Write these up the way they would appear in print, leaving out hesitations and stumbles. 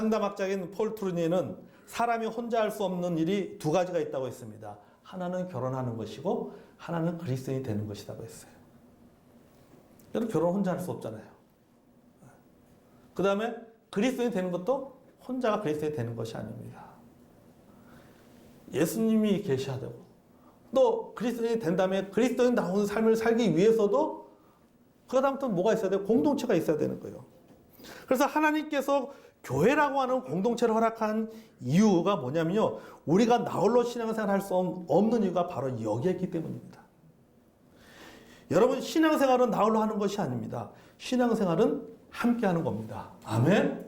상담학자인 폴 트루니에는 사람이 혼자 할 수 없는 일이 두 가지가 있다고 했습니다. 하나는 결혼하는 것이고 하나는 그리스도인이 되는 것이라고 했어요. 여러분 결혼 혼자 할 수 없잖아요. 그 다음에 그리스도인이 되는 것도 혼자가 그리스도인이 되는 것이 아닙니다. 예수님이 계셔야 되고 또 그리스도인이 된 다음에 그리스도인다운 삶을 살기 위해서도 그 다음부터 뭐가 있어야 돼요? 공동체가 있어야 되는 거예요. 그래서 하나님께서 교회라고 하는 공동체를 허락한 이유가 뭐냐면요. 우리가 나홀로 신앙생활을 할 수 없는 이유가 바로 여기에 있기 때문입니다. 여러분 신앙생활은 나홀로 하는 것이 아닙니다. 신앙생활은 함께 하는 겁니다. 아멘?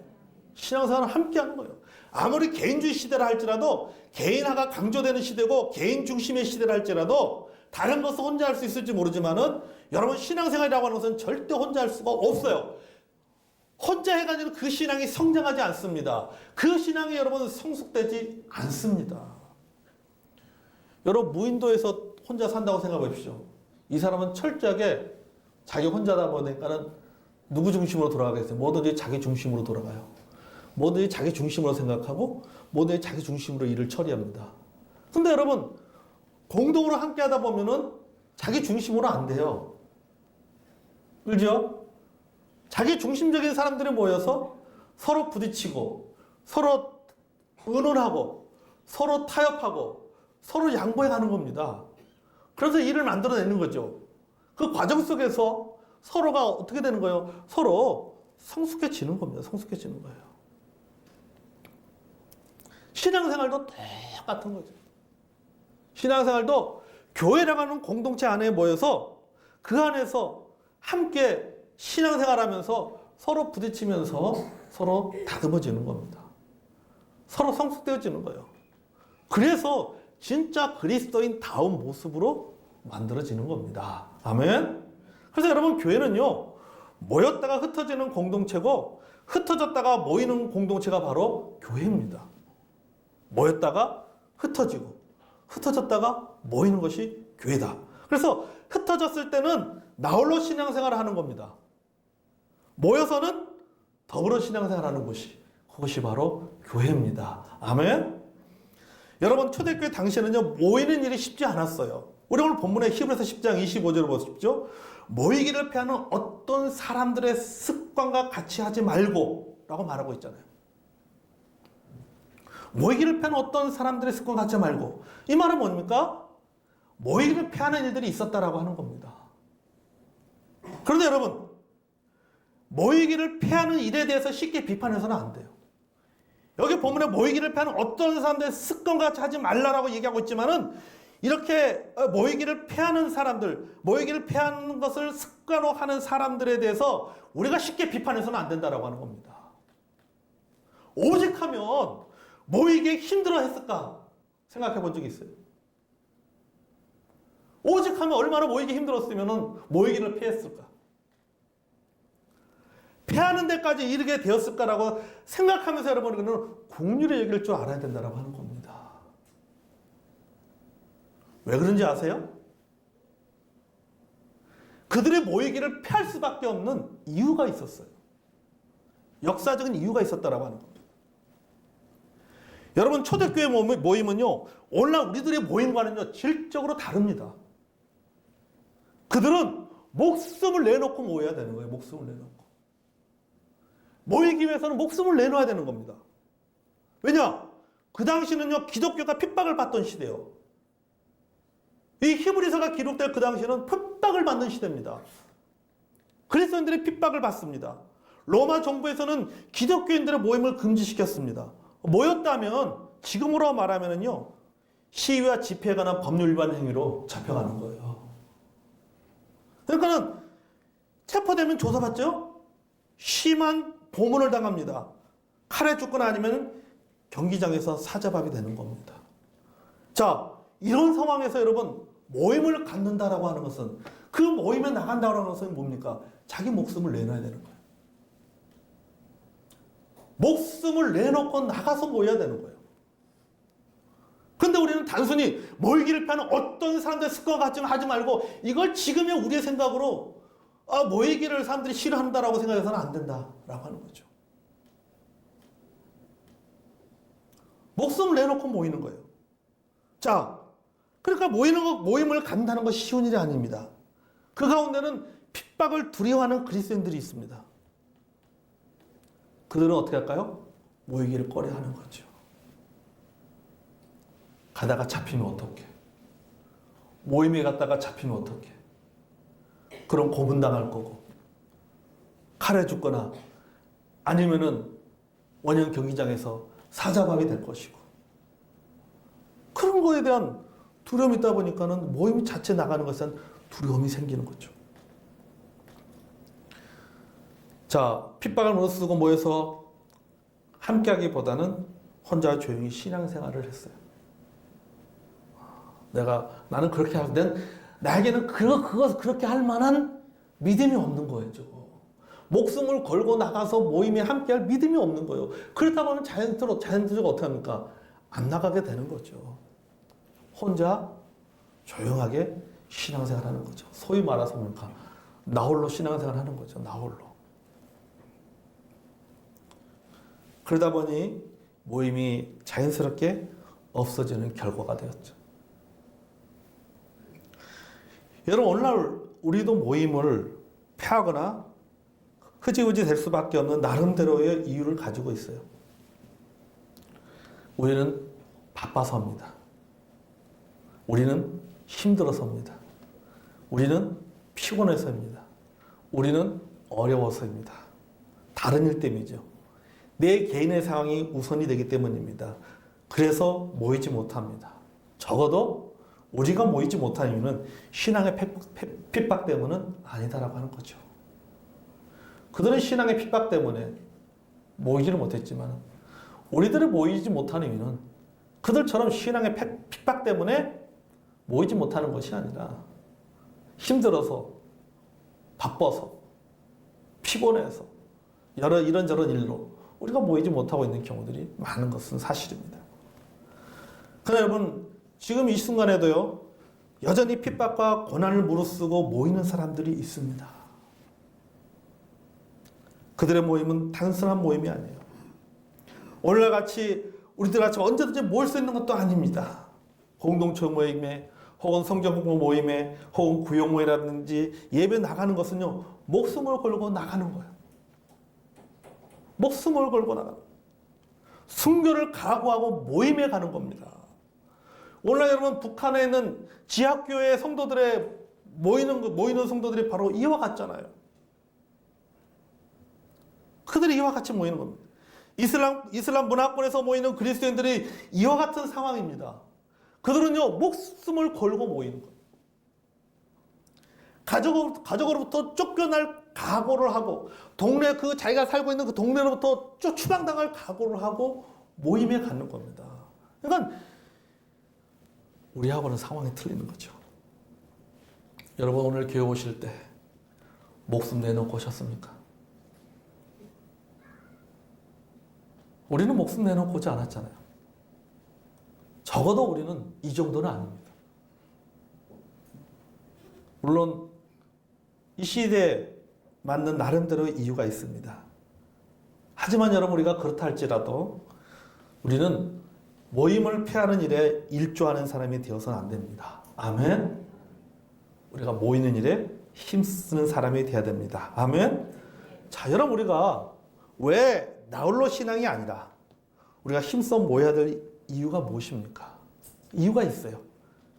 신앙생활은 함께 하는 거예요. 아무리 개인주의 시대라 할지라도 개인화가 강조되는 시대고 개인 중심의 시대라 할지라도 다른 것은 혼자 할 수 있을지 모르지만은 여러분 신앙생활이라고 하는 것은 절대 혼자 할 수가 없어요. 혼자 해가지고 그 신앙이 성장하지 않습니다. 그 신앙이 여러분 성숙되지 않습니다. 여러분 무인도에서 혼자 산다고 생각해 보십시오. 이 사람은 철저하게 자기 혼자다 보니까는 누구 중심으로 돌아가겠어요? 뭐든지 자기 중심으로 돌아가요. 뭐든지 자기 중심으로 생각하고 뭐든지 자기 중심으로 일을 처리합니다. 근데 여러분 공동으로 함께 하다 보면은 자기 중심으로 안 돼요. 그죠? 자기 중심적인 사람들이 모여서 서로 부딪히고 서로 의논하고 서로 타협하고 서로 양보해 가는 겁니다. 그래서 일을 만들어내는 거죠. 그 과정 속에서 서로가 어떻게 되는 거예요? 서로 성숙해지는 겁니다. 성숙해지는 거예요. 신앙생활도 똑같은 거죠. 신앙생활도 교회라고 하는 공동체 안에 모여서 그 안에서 함께 신앙생활하면서 서로 부딪히면서 서로 다듬어지는 겁니다. 서로 성숙되어지는 거예요. 그래서 진짜 그리스도인다운 모습으로 만들어지는 겁니다. 아멘? 그래서 여러분 교회는요 모였다가 흩어지는 공동체고 흩어졌다가 모이는 공동체가 바로 교회입니다. 모였다가 흩어지고 흩어졌다가 모이는 것이 교회다. 그래서 흩어졌을 때는 나홀로 신앙생활을 하는 겁니다. 모여서는 더불어 신앙생활하는 곳이 그것이 바로 교회입니다. 아멘? 여러분 초대교회 당시에는요 모이는 일이 쉽지 않았어요. 우리 오늘 본문의 히브리서 10장 25절을 보십시오. 모이기를 피하는 어떤 사람들의 습관과 같이 하지 말고 라고 말하고 있잖아요. 모이기를 피하는 어떤 사람들의 습관과 같이 하지 말고 이 말은 뭡니까? 모이기를 피하는 일들이 있었다라고 하는 겁니다. 그런데 여러분 모이기를 피하는 일에 대해서 쉽게 비판해서는 안 돼요. 여기 본문에 모이기를 피하는 어떤 사람들의 습관과 같이 하지 말라라고 얘기하고 있지만은 이렇게 모이기를 피하는 사람들, 모이기를 피하는 것을 습관으로 하는 사람들에 대해서 우리가 쉽게 비판해서는 안 된다라고 하는 겁니다. 오직 하면 모이기에 힘들어 했을까 생각해 본 적이 있어요. 오직 하면 얼마나 모이기 힘들었으면 모이기를 피했을까? 피하는 데까지 이르게 되었을까라고 생각하면서 여러분은 긍휼의 여길 줄 알아야 된다고 하는 겁니다. 왜 그런지 아세요? 그들의 모이기를 피할 수밖에 없는 이유가 있었어요. 역사적인 이유가 있었다라고 하는 겁니다. 여러분 초대교회 모임은요 오늘날 우리들의 모임과는요 질적으로 다릅니다. 그들은 목숨을 내놓고 모여야 되는 거예요. 목숨을 내놓고. 모이기 위해서는 목숨을 내놓아야 되는 겁니다. 왜냐? 그 당시는요 기독교가 핍박을 받던 시대예요. 이 히브리서가 기록될 그 당시에는 핍박을 받는 시대입니다. 그리스도인들이 핍박을 받습니다. 로마 정부에서는 기독교인들의 모임을 금지시켰습니다. 모였다면 지금으로 말하면은요 시위와 집회에 관한 법률 위반 행위로 잡혀가는 거예요. 그러니까는 체포되면 조사받죠? 심한 고문을 당합니다. 칼에 죽거나 아니면 경기장에서 사자밥이 되는 겁니다. 자, 이런 상황에서 여러분 모임을 갖는다라고 하는 것은 그 모임에 나간다고 하는 것은 뭡니까? 자기 목숨을 내놔야 되는 거예요. 목숨을 내놓고 나가서 모여야 되는 거예요. 근데 우리는 단순히 모이기를 피하는 어떤 사람들의 습관과 같이 하지 말고 이걸 지금의 우리의 생각으로 모이기를 사람들이 싫어한다라고 생각해서는 안 된다라고 하는 거죠. 목숨을 내놓고 모이는 거예요. 자, 그러니까 모임을 간다는 것이 쉬운 일이 아닙니다. 그 가운데는 핍박을 두려워하는 그리스도인들이 있습니다. 그들은 어떻게 할까요? 모이기를 꺼려하는 거죠. 가다가 잡히면 어떡해? 모임에 갔다가 잡히면 어떡해? 그럼 고문당할 거고, 칼에 죽거나 아니면은 원형 경기장에서 사자밥이 될 것이고, 그런 거에 대한 두려움이 있다 보니까는 모임 자체 나가는 것에 대한 두려움이 생기는 거죠. 자, 핍박을 무릅쓰고 모여서 함께하기보다는 혼자 조용히 신앙생활을 했어요. 나는 그렇게 하거든. 나에게는 그렇게 할 만한 믿음이 없는 거예요, 저거. 목숨을 걸고 나가서 모임에 함께할 믿음이 없는 거예요. 그렇다 보면 자연스럽게 어떻게 합니까? 안 나가게 되는 거죠. 혼자 조용하게 신앙생활 하는 거죠. 소위 말해서 뭡니까? 나홀로 신앙생활 하는 거죠. 나홀로. 그러다 보니 모임이 자연스럽게 없어지는 결과가 되었죠. 여러분, 오늘날 우리도 모임을 폐하거나 흐지부지 될 수밖에 없는 나름대로의 이유를 가지고 있어요. 우리는 바빠서입니다. 우리는 힘들어서입니다. 우리는 피곤해서입니다. 우리는 어려워서입니다. 다른 일 때문이죠. 내 개인의 상황이 우선이 되기 때문입니다. 그래서 모이지 못합니다. 적어도 우리가 모이지 못한 이유는 신앙의 핍박 때문은 아니다라고 하는 거죠. 그들은 신앙의 핍박 때문에 모이지를 못했지만 우리들이 모이지 못하는 이유는 그들처럼 신앙의 핍박 때문에 모이지 못하는 것이 아니라 힘들어서, 바빠서, 피곤해서 이런저런 일로 우리가 모이지 못하고 있는 경우들이 많은 것은 사실입니다. 그러나 여러분, 지금 이 순간에도요, 여전히 핍박과 고난을 무릅쓰고 모이는 사람들이 있습니다. 그들의 모임은 단순한 모임이 아니에요. 오늘날 같이 우리들 같이 언제든지 모일 수 있는 것도 아닙니다. 공동체 모임에 혹은 성경 공부 모임에 혹은 구역 모임이라든지 예배 나가는 것은요, 목숨을 걸고 나가는 거예요. 목숨을 걸고 나가는 거예요. 순교를 각오하고 모임에 가는 겁니다. 오늘날 여러분, 북한에 있는 지하교회 성도들의 모이는 성도들이 바로 이와 같잖아요. 그들이 이와 같이 모이는 겁니다. 이슬람 문화권에서 모이는 그리스도인들이 이와 같은 상황입니다. 그들은요, 목숨을 걸고 모이는 거예요. 가족으로부터 쫓겨날 각오를 하고, 자기가 살고 있는 그 동네로부터 추방당할 각오를 하고 모임에 가는 겁니다. 그러니까 우리하고는 상황이 틀리는 거죠. 여러분, 오늘 교회 오실 때 목숨 내놓고 오셨습니까? 우리는 목숨 내놓고 오지 않았잖아요. 적어도 우리는 이 정도는 아닙니다. 물론 이 시대에 맞는 나름대로의 이유가 있습니다. 하지만 여러분, 우리가 그렇다 할지라도 우리는 모임을 폐하는 일에 일조하는 사람이 되어서는 안 됩니다. 아멘. 우리가 모이는 일에 힘쓰는 사람이 되어야 됩니다. 아멘. 자, 여러분, 우리가 왜 나홀로 신앙이 아니라 우리가 힘써 모여야 될 이유가 무엇입니까? 이유가 있어요.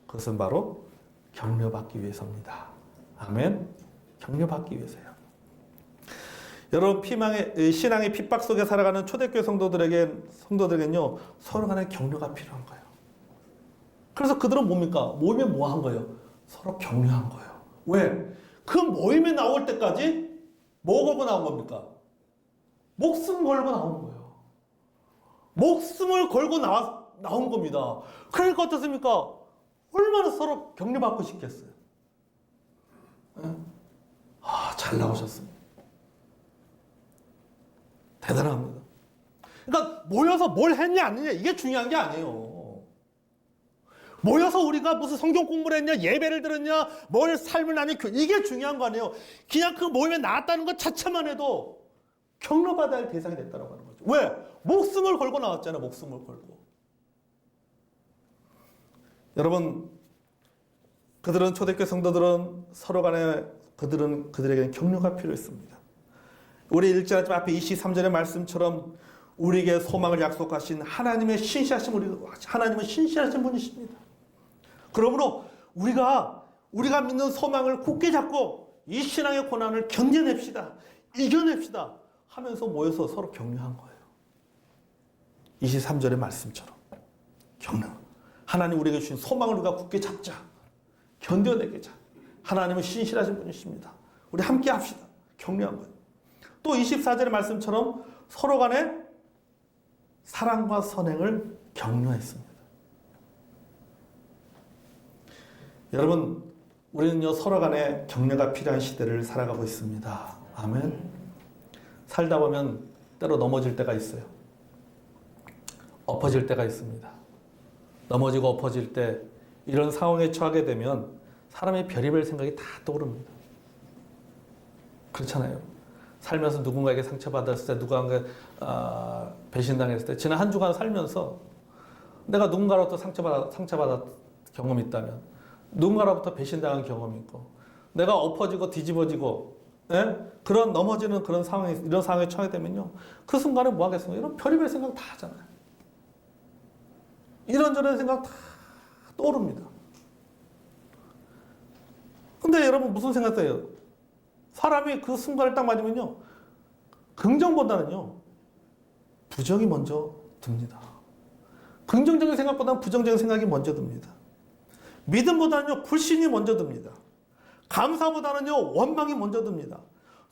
그것은 바로 격려받기 위해서입니다. 아멘. 격려받기 위해서요. 여러분, 신앙의 핍박 속에 살아가는 초대교회 성도들에게는요, 서로 간의 격려가 필요한 거예요. 그래서 그들은 뭡니까? 모임에 뭐 한 거예요? 서로 격려한 거예요. 왜? 그 모임에 나올 때까지 뭐 걸고 나온 겁니까? 목숨 걸고 나온 거예요. 목숨을 걸고 나온 겁니다. 그러니까 어떻습니까? 얼마나 서로 격려받고 싶겠어요. 네? 잘 나오셨습니다. 대단합니다. 그러니까 모여서 뭘 했냐 안 했냐 이게 중요한 게 아니에요. 모여서 우리가 무슨 성경 공부를 했냐, 예배를 들었냐, 뭘 삶을 나누냐, 이게 중요한 거 아니에요. 그냥 그 모임에 나왔다는 것 자체만 해도 격려받아야 할 대상이 됐다고 하는 거죠. 왜? 목숨을 걸고 나왔잖아요. 목숨을 걸고. 여러분, 그들은 초대교회 성도들은 서로 간에 그들에게는 격려가 필요했습니다. 우리 읽지 않았지만 앞에 23절의 말씀처럼 우리에게 소망을 약속하신 하나님은 신실하신 분이십니다. 그러므로 우리가 믿는 소망을 굳게 잡고 이 신앙의 고난을 견뎌냅시다. 이겨냅시다. 하면서 모여서 서로 격려한 거예요. 23절의 말씀처럼 격려. 하나님 우리에게 주신 소망을 우리가 굳게 잡자. 견뎌내자. 하나님은 신실하신 분이십니다. 우리 함께 합시다. 격려한 거예요. 또 24절의 말씀처럼 서로 간에 사랑과 선행을 격려했습니다. 여러분, 우리는요 서로 간에 격려가 필요한 시대를 살아가고 있습니다. 아멘. 살다 보면 때로 넘어질 때가 있어요. 엎어질 때가 있습니다. 넘어지고 엎어질 때 이런 상황에 처하게 되면 사람의 별의별 생각이 다 떠오릅니다. 그렇잖아요. 살면서 누군가에게 상처받았을 때, 누군가에게 배신당했을 때, 지난 한 주간 살면서 내가 누군가로부터 상처받았 경험이 있다면, 누군가로부터 배신당한 경험이 있고, 내가 엎어지고 뒤집어지고, 그런 넘어지는 그런 상황에, 이런 상황에 처하게 되면요, 그 순간에 뭐 하겠습니까? 이런 별의별 생각 다 하잖아요. 이런저런 생각 다 떠오릅니다. 근데 여러분 무슨 생각해요? 사람이 그 순간을 딱 맞으면요, 긍정보다는요, 부정이 먼저 듭니다. 긍정적인 생각보다는 부정적인 생각이 먼저 듭니다. 믿음보다는요, 불신이 먼저 듭니다. 감사보다는요, 원망이 먼저 듭니다.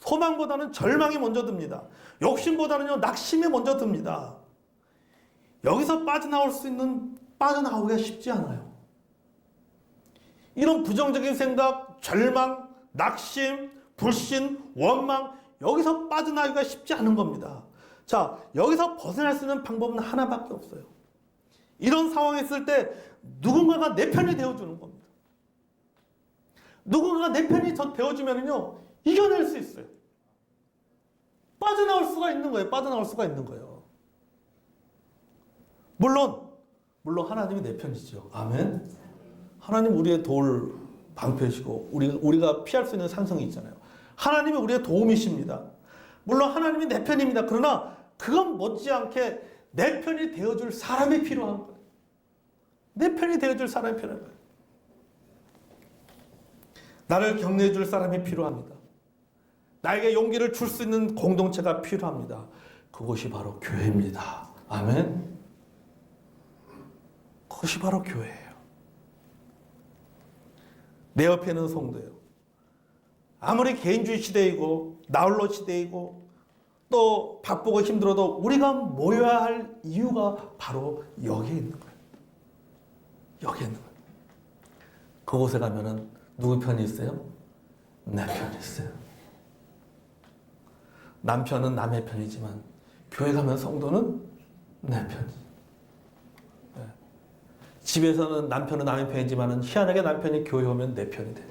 소망보다는 절망이 먼저 듭니다. 욕심보다는요, 낙심이 먼저 듭니다. 여기서 빠져나오기가 쉽지 않아요. 이런 부정적인 생각, 절망, 낙심, 불신, 원망, 여기서 빠져나오기가 쉽지 않은 겁니다. 자, 여기서 벗어날 수 있는 방법은 하나밖에 없어요. 이런 상황에 있을 때 누군가가 내 편이 되어주는 겁니다. 누군가가 내 편이 되어주면요, 이겨낼 수 있어요. 빠져나올 수가 있는 거예요. 물론 하나님이 내 편이죠. 아멘. 하나님 우리의 도울 방패시고 우리가 피할 수 있는 산성이 있잖아요. 하나님이 우리의 도움이십니다. 물론 하나님이 내 편입니다. 그러나 그건 못지않게 내 편이 되어줄 사람이 필요한 거예요. 내 편이 되어줄 사람이 필요한 거예요. 나를 격려해 줄 사람이 필요합니다. 나에게 용기를 줄 수 있는 공동체가 필요합니다. 그것이 바로 교회입니다. 아멘. 그것이 바로 교회예요. 내 옆에 있는 성도예요. 아무리 개인주의 시대이고 나홀로 시대이고 또 바쁘고 힘들어도 우리가 모여야 할 이유가 바로 여기에 있는 거예요. 여기에 있는 거예요. 그곳에 가면은 누구 편이 있어요? 내 편이 있어요. 남편은 남의 편이지만 교회 가면 성도는 내 편이에요. 집에서는 남편은 남의 편이지만 희한하게 남편이 교회 오면 내 편이 돼요.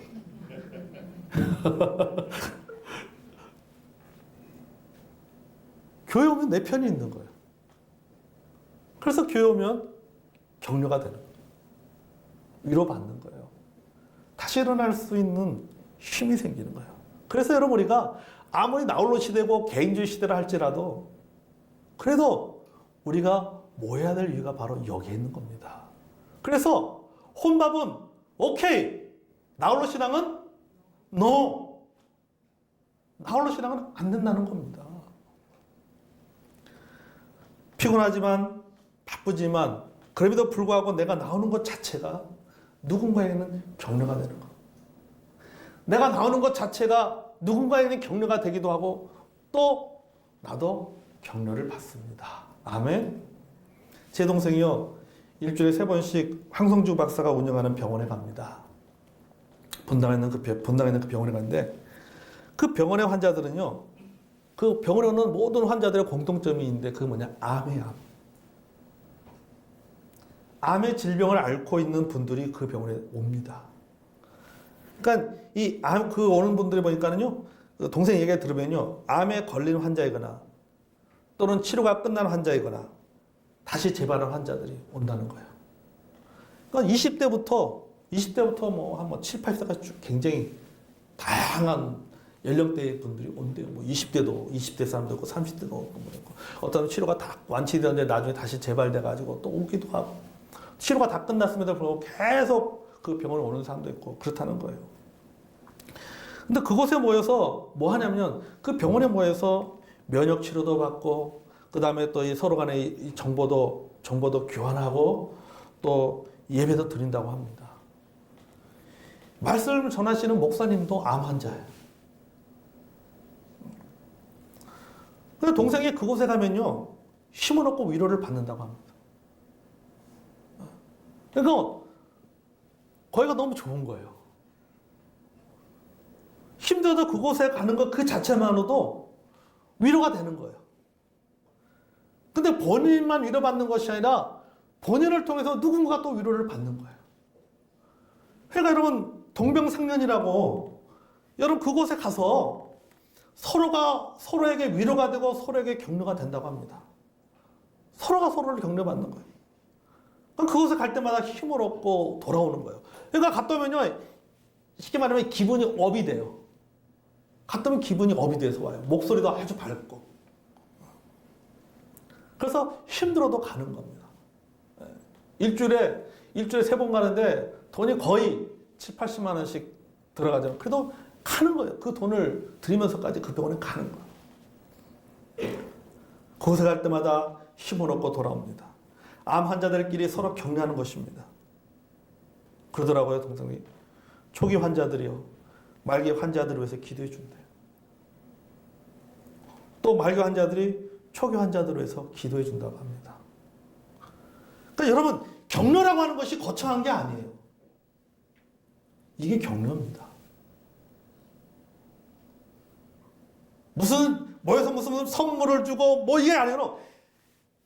교회 오면 내 편이 있는 거예요. 그래서 교회 오면 격려가 되는 거예요. 위로받는 거예요. 다시 일어날 수 있는 힘이 생기는 거예요. 그래서 여러분 우리가 아무리 나홀로 시대고 개인주의 시대라 할지라도 그래도 우리가 모여야 될 이유가 바로 여기에 있는 겁니다. 그래서 혼밥은 오케이, 나홀로 신앙은 NO. 나홀로 신앙은 안 된다는 겁니다. 피곤하지만 바쁘지만 그럼에도 불구하고 내가 나오는 것 자체가 누군가에게는 격려가 되는 거. 내가 나오는 것 자체가 누군가에게는 격려가 되기도 하고 또 나도 격려를 받습니다. 아멘. 제 동생이요, 일주일에 3번씩 황성주 박사가 운영하는 병원에 갑니다. 분당에 있는 그 병원에 가는데 그 병원의 환자들은요, 그 병원에 오는 모든 환자들의 공통점이 있는데 그게 뭐냐? 암이에요. 암의 질병을 앓고 있는 분들이 그 병원에 옵니다. 그러니까 이 암 그 오는 분들이 보니까는요, 동생 얘기 들으면요, 암에 걸린 환자이거나 또는 치료가 끝난 환자이거나 다시 재발한 환자들이 온다는 거예요. 그러니까 20대부터 뭐 한 7, 8세까지 쭉 굉장히 다양한 연령대의 분들이 온대요. 뭐 20대 사람도 있고 30대도 있고 어떤 치료가 다 완치되는데 나중에 다시 재발돼가지고 또 오기도 하고 치료가 다 끝났음에도 불구하고 계속 그 병원에 오는 사람도 있고 그렇다는 거예요. 근데 그곳에 모여서 뭐 하냐면 그 병원에 모여서 면역 치료도 받고 그 다음에 또 이 서로 간의 이 정보도 교환하고 또 예배도 드린다고 합니다. 말씀을 전하시는 목사님도 암 환자예요. 근데 동생이 그곳에 가면요 힘을 얻고 위로를 받는다고 합니다. 그러니까 거기가 너무 좋은 거예요. 힘들어도 그곳에 가는 것 그 자체만으로도 위로가 되는 거예요. 근데 본인만 위로받는 것이 아니라 본인을 통해서 누군가 또 위로를 받는 거예요. 그러니까 여러분 동병상련이라고 여러분 그곳에 가서 서로가 서로에게 위로가 되고 서로에게 격려가 된다고 합니다. 서로가 서로를 격려받는 거예요. 그럼 그곳에 갈 때마다 힘을 얻고 돌아오는 거예요. 그러니까 갔다 오면요 쉽게 말하면 기분이 업이 돼요. 갔다 오면 기분이 업이 돼서 와요. 목소리도 아주 밝고. 그래서 힘들어도 가는 겁니다. 일주일에 3번 가는데 돈이 거의 7, 80만 원씩 들어가잖아요. 그래도 가는 거예요. 그 돈을 들이면서까지 그 병원에 가는 거예요. 그곳에 갈 때마다 힘을 얻고 돌아옵니다. 암 환자들끼리 서로 격려하는 것입니다. 그러더라고요, 동생이. 초기 환자들이요. 말기 환자들을 위해서 기도해 준대요. 또 말기 환자들이 초기 환자들을 위해서 기도해 준다고 합니다. 그러니까 여러분, 격려라고 하는 것이 거창한 게 아니에요. 이게 격려입니다. 모여서 무슨 선물을 주고 뭐 이게 아니라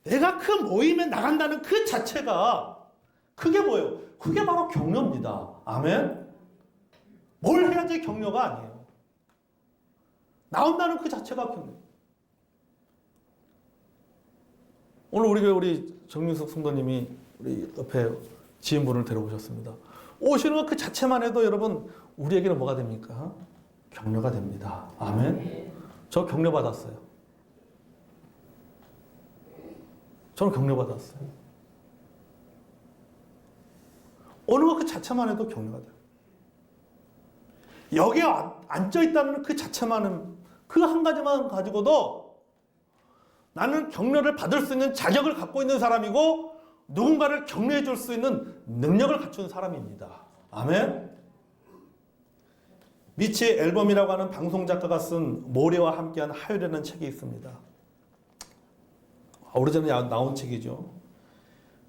내가 그 모임에 나간다는 그 자체가 그게 뭐예요? 그게 바로 격려입니다. 아멘? 뭘 해야지 격려가 아니에요. 나온다는 그 자체가 격려. 오늘 우리 정민숙 성도님이 우리 옆에 지인분을 데려오셨습니다. 오시는 것 그 자체만 해도 여러분 우리에게는 뭐가 됩니까? 격려가 됩니다. 아멘? 저 격려받았어요. 저는 격려받았어요. 오는 것 그 자체만 해도 격려가 돼요. 여기에 앉아있다는 그 자체만은 그 한 가지만 가지고도 나는 격려를 받을 수 있는 자격을 갖고 있는 사람이고 누군가를 격려해 줄 수 있는 능력을 갖춘 사람입니다. 아멘? 미치 앨범이라고 하는 방송작가가 쓴 모래와 함께한 하율이라는 책이 있습니다. 오래전에 나온 책이죠.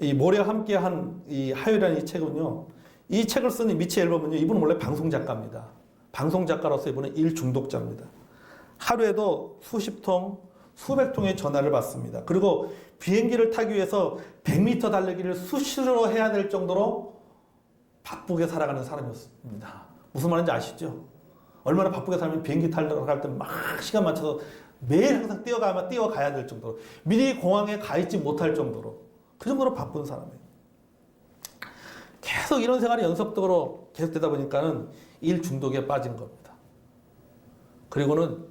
이 모래와 함께한 이 하율이라는 이 책은요. 이 책을 쓴 미치 앨범은요. 이분은 원래 방송작가입니다. 방송작가로서 이분은 일 중독자입니다. 하루에도 수십 통, 수백 통의 전화를 받습니다. 그리고 비행기를 타기 위해서 100m 달리기를 수시로 해야 될 정도로 바쁘게 살아가는 사람이었습니다. 무슨 말인지 아시죠? 얼마나 바쁘게 살면 비행기 타려고 할 때 막 시간 맞춰서 매일 항상 뛰어가야 될 정도로 미리 공항에 가 있지 못할 정도로 그 정도로 바쁜 사람이에요. 계속 이런 생활이 연속적으로 계속되다 보니까는 일 중독에 빠진 겁니다. 그리고는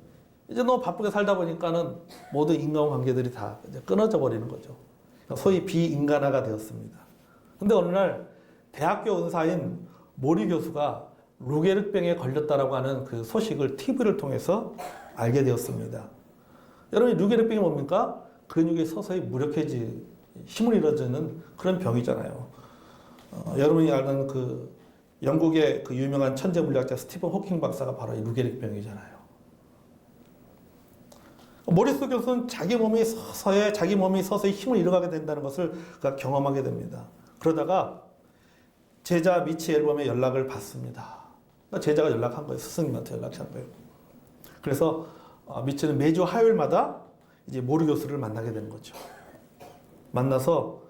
이제 너무 바쁘게 살다 보니까는 모든 인간관계들이 다 이제 끊어져 버리는 거죠. 소위 비인간화가 되었습니다. 근데 어느 날 대학교 의사인 모리 교수가 루게르병에 걸렸다라고 하는 그 소식을 TV를 통해서 알게 되었습니다. 여러분, 루게르병이 뭡니까? 근육이 서서히 무력해지, 힘을 잃어지는 그런 병이잖아요. 여러분이 아는 그 영국의 그 유명한 천재 물리학자 스티븐 호킹 박사가 바로 이 루게르병이잖아요. 모리스 교수는 자기 몸이 서서히 힘을 잃어가게 된다는 것을 그가 경험하게 됩니다. 그러다가 제자 미치 앨범에 연락을 받습니다. 그러니까 제자가 연락한 거예요. 스승님한테 연락한 거예요. 그래서 미치는 매주 화요일마다 이제 모리 교수를 만나게 되는 거죠. 만나서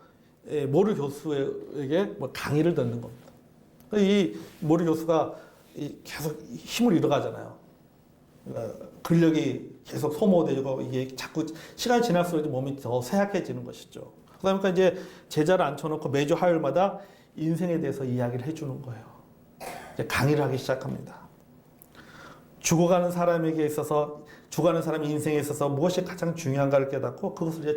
모리 교수에게 뭐 강의를 듣는 겁니다. 이 모리 교수가 계속 힘을 잃어가잖아요. 그러니까 근력이 계속 소모되고 이게 자꾸 시간이 지날수록 몸이 더 쇠약해지는 것이죠. 그러니까 이제 제자를 앉혀놓고 매주 화요일마다 인생에 대해서 이야기를 해주는 거예요. 이제 강의를 하기 시작합니다. 죽어가는 사람에게 있어서, 죽어가는 사람의 인생에 있어서 무엇이 가장 중요한가를 깨닫고 그것을 이제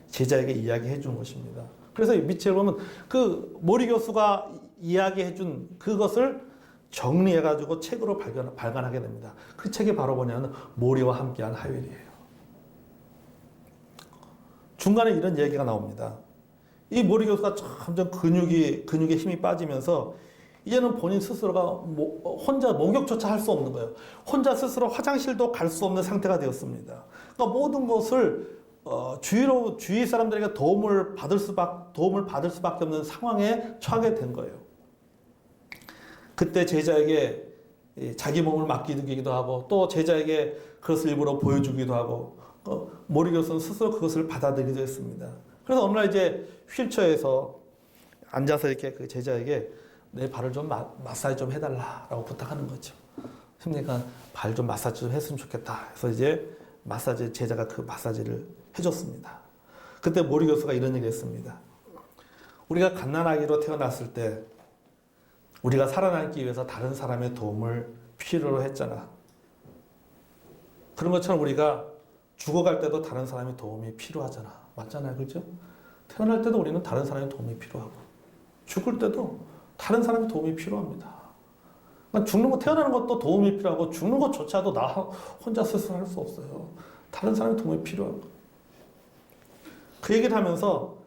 제자에게 이야기해 주는 것입니다. 그래서 밑에 보면 그 모리 교수가 이야기해 준 그것을 정리해 가지고 책으로 발간하게 됩니다. 그 책이 바로 뭐냐면 모리와 함께한 하율이에요. 중간에 이런 얘기가 나옵니다. 이 모리 교수가 점점 근육에 힘이 빠지면서 이제는 본인 스스로가 혼자 목욕조차 할 수 없는 거예요. 혼자 스스로 화장실도 갈 수 없는 상태가 되었습니다. 그러니까 모든 것을 주위 사람들에게 도움을 받을 수밖에 없는 상황에 처하게 된 거예요. 그때 제자에게 자기 몸을 맡기기도 하고 또 제자에게 그것을 일부러 보여주기도 하고 모리 교수는 스스로 그것을 받아들이기도 했습니다. 그래서 어느 날 이제 휠체어에서 앉아서 이렇게 그 제자에게 내 발을 좀 마사지 좀 해달라라고 부탁하는 거죠. 그러니까 발 좀 마사지 좀 했으면 좋겠다. 그래서 이제 제자가 그 마사지를 해줬습니다. 그때 모리 교수가 이런 얘기를 했습니다. 우리가 갓난아기로 태어났을 때 우리가 살아남기 위해서 다른 사람의 도움을 필요로 했잖아. 그런 것처럼 우리가 죽어갈 때도 다른 사람의 도움이 필요하잖아. 맞잖아요. 그렇죠? 태어날 때도 우리는 다른 사람의 도움이 필요하고 죽을 때도 다른 사람의 도움이 필요합니다. 그러니까 태어나는 것도 도움이 필요하고 죽는 것조차도 나 혼자 스스로 할 수 없어요. 다른 사람의 도움이 필요하고. 그 얘기를 하면서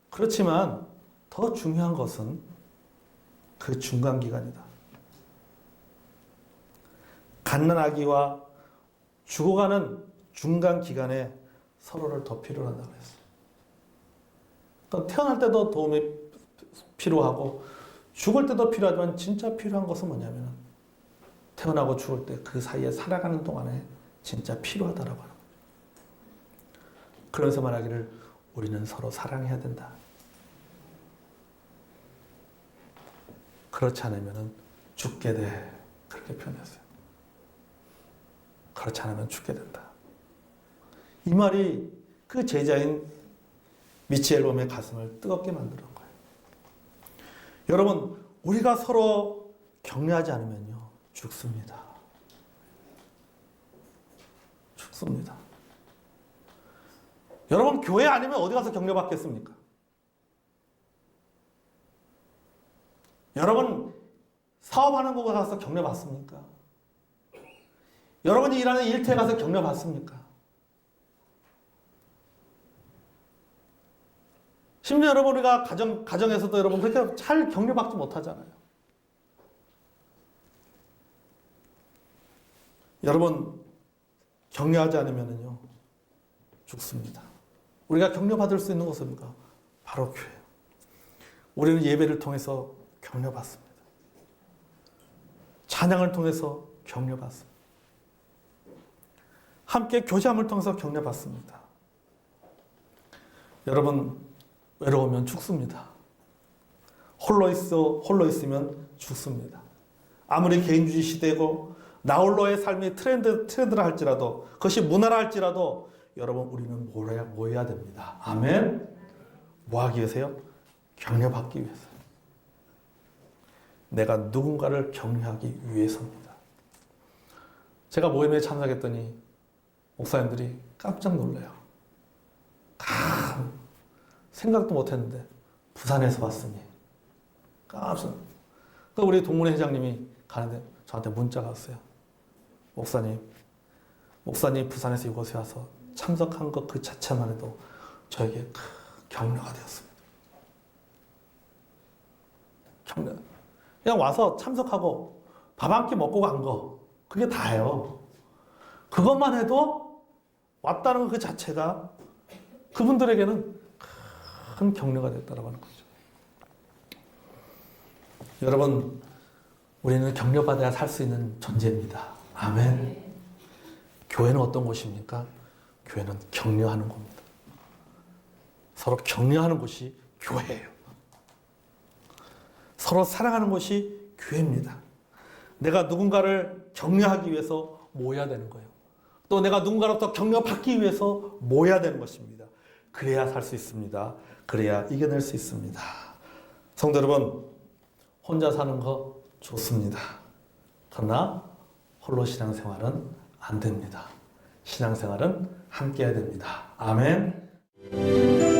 그렇지만 더 중요한 것은 그 중간기간이다. 갓난아기와 죽어가는 중간기간에 서로를 더 필요로 한다고 했어요. 그러니까 태어날 때도 도움이 필요하고 죽을 때도 필요하지만 진짜 필요한 것은 뭐냐면 태어나고 죽을 때 그 사이에 살아가는 동안에 진짜 필요하다라고 하는 거예요. 그래서 말하기를 우리는 서로 사랑해야 된다. 그렇지 않으면 죽게 돼. 그렇게 표현했어요. 그렇지 않으면 죽게 된다. 이 말이 그 제자인 미치 앨범의 가슴을 뜨겁게 만드는 거예요. 여러분, 우리가 서로 격려하지 않으면요, 죽습니다. 죽습니다. 여러분, 교회 아니면 어디 가서 격려받겠습니까? 여러분, 사업하는 곳에 가서 격려받습니까? 여러분이 일하는 일터에 가서 격려받습니까? 심지어 여러분, 우리가 가정에서도 여러분 그렇게 잘 격려받지 못하잖아요. 여러분, 격려하지 않으면요, 죽습니다. 우리가 격려받을 수 있는 것은 뭡니까? 바로 교회예요. 우리는 예배를 통해서 격려받습니다. 찬양을 통해서 격려받습니다. 함께 교제함을 통해서 격려받습니다. 여러분, 외로우면 죽습니다. 홀로 있으면 죽습니다. 아무리 개인주의 시대고 나홀로의 삶이 트렌드라 할지라도 그것이 문화라 할지라도 여러분 우리는 모여야 됩니다. 아멘. 뭐 하기 위해서요? 격려받기 위해서. 내가 누군가를 격려하기 위해서입니다. 제가 모임에 참석했더니 목사님들이 깜짝 놀라요. 생각도 못했는데 부산에서 왔으니 깜짝. 또 우리 동문회 회장님이 가는데 저한테 문자가 왔어요. 목사님 부산에서 이곳에 와서 참석한 것 그 자체만 해도 저에게 격려가 되었습니다. 격려. 그냥 와서 참석하고 밥 한 끼 먹고 간 거 그게 다예요. 그것만 해도 왔다는 그 자체가 그분들에게는 큰 격려가 됐다라고 하는 거죠. 여러분, 우리는 격려받아야 살 수 있는 존재입니다. 아멘. 교회는 어떤 곳입니까? 교회는 격려하는 곳입니다. 서로 격려하는 곳이 교회예요. 서로 사랑하는 곳이 교회입니다. 내가 누군가를 격려하기 위해서 모여야 되는 거예요. 또 내가 누군가로부터 격려받기 위해서 모여야 되는 것입니다. 그래야 살 수 있습니다. 그래야 이겨낼 수 있습니다. 성도 여러분, 혼자 사는 거 좋습니다. 그러나 홀로 신앙생활은 안 됩니다. 신앙생활은 함께 해야 됩니다. 아멘.